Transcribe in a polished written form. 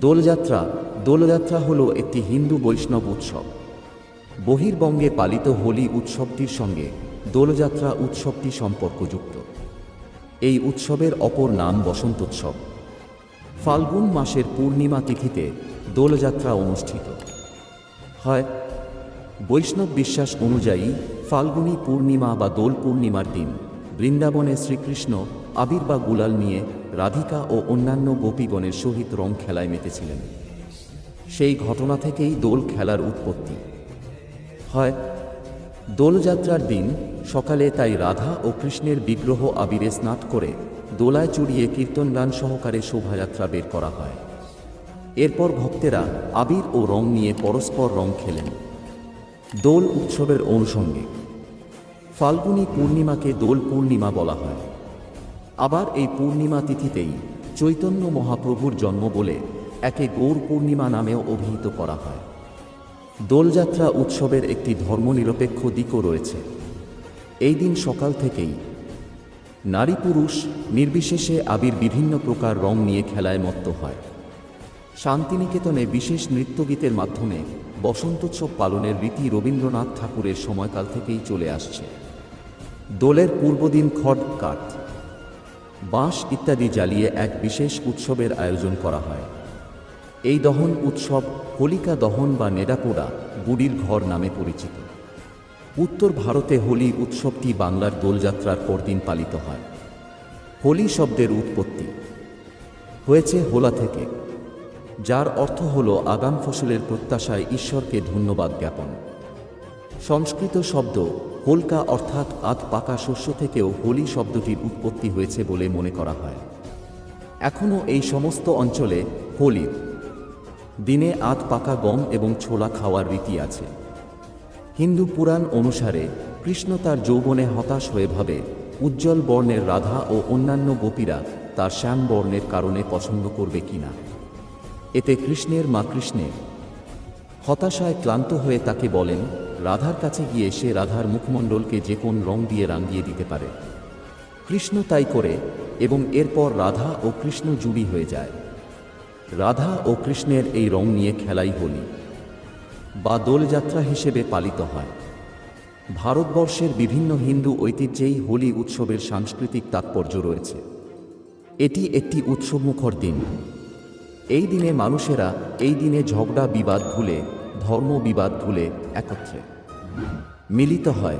দোলযাত্রা দোলযাত্রা হল একটি হিন্দু বৈষ্ণব উৎসব। বহির্বঙ্গে পালিত হোলি উৎসবটির সঙ্গে দোলযাত্রা উৎসবটি সম্পর্কযুক্ত। এই উৎসবের অপর নাম বসন্তোৎসব। ফাল্গুন মাসের পূর্ণিমা তিথিতে দোলযাত্রা অনুষ্ঠিত হয়। বৈষ্ণব বিশ্বাস অনুযায়ী ফাল্গুনী পূর্ণিমা বা দোল পূর্ণিমার দিন বৃন্দাবনে শ্রীকৃষ্ণ আবির বা গুলাল নিয়ে রাধিকা ও অন্যান্য গোপীগণের সহিত রং খেলায় মেতেছিলেন। সেই ঘটনা থেকেই দোল খেলার উৎপত্তি হয়। দোলযাত্রার দিন সকালে তাই রাধা ও কৃষ্ণের বিগ্রহ আবিরে স্নান করে দোলায় চড়িয়ে কীর্তনগান সহকারে শোভাযাত্রা বের করা হয়। এরপর ভক্তেরা আবির ও রং নিয়ে পরস্পর রং খেলেন। দোল উৎসবের অনুষঙ্গে ফাল্গুনী পূর্ণিমাকে দোল পূর্ণিমা বলা হয়। আবার এই পূর্ণিমা তিথিতেই চৈতন্য মহাপ্রভুর জন্ম বলে একে গৌর পূর্ণিমা নামেও অভিহিত করা হয়। দোলযাত্রা উৎসবের একটি ধর্মনিরপেক্ষ দিকও রয়েছে। এই দিন সকাল থেকেই নারী পুরুষ নির্বিশেষে আবির বিভিন্ন প্রকার রং নিয়ে খেলায় মত্ত হয়। শান্তিনিকেতনে বিশেষ নৃত্যগীতের মাধ্যমে বসন্তোৎসব পালনের রীতি রবীন্দ্রনাথ ঠাকুরের সময়কাল থেকেই চলে আসছে। দোলের পূর্বদিন খড়, কাঠ, বাঁশ ইত্যাদি জ্বালিয়ে এক বিশেষ উৎসবের আয়োজন করা হয়। এই দহন উৎসব হোলিকা দহন বা নেডাপোড়া বুড়ির ঘর নামে পরিচিত। উত্তর ভারতে হোলি উৎসবটি বাংলার দোলযাত্রার পরদিন পালিত হয়। হোলি শব্দের উৎপত্তি হয়েছে হোলা থেকে, যার অর্থ হল আগাম ফসলের প্রত্যাশায় ঈশ্বরকে ধন্যবাদ জ্ঞাপন। সংস্কৃত শব্দ হোলকা অর্থাৎ আধ পাকা শস্য থেকেও হোলি শব্দটির উৎপত্তি হয়েছে বলে মনে করা হয়। এখনও এই সমস্ত অঞ্চলে হোলির দিনে আধ পাকা গম এবং ছোলা খাওয়ার রীতি আছে। হিন্দু পুরাণ অনুসারে কৃষ্ণ তার যৌবনে হতাশ হয়ে ভাবে উজ্জ্বল বর্ণের রাধা ও অন্যান্য গোপীরা তার শ্যাম বর্ণের কারণে পছন্দ করবে কিনা। এতে কৃষ্ণের মা কৃষ্ণের হতাশায় ক্লান্ত হয়ে তাকে বলেন রাধার কাছে গিয়ে সে রাধার মুখমণ্ডলকে যে কোন রং দিয়ে রাঙিয়ে দিতে পারে। কৃষ্ণ তাই করে এবং এরপর রাধা ও কৃষ্ণ জুড়ি হয়ে যায়। রাধা ও কৃষ্ণের এই রং নিয়ে খেলাই হোলি বা দোলযাত্রা হিসেবে পালিত হয়। ভারতবর্ষের বিভিন্ন হিন্দু ঐতিহ্যেই হোলি উৎসবের সাংস্কৃতিক তাৎপর্য রয়েছে। এটি একটি উৎসবমুখর দিন। এই দিনে মানুষেরা ঝগড়া বিবাদ ভুলে, ধর্ম বিবাদ ভুলে একত্রে মিলিত হয়।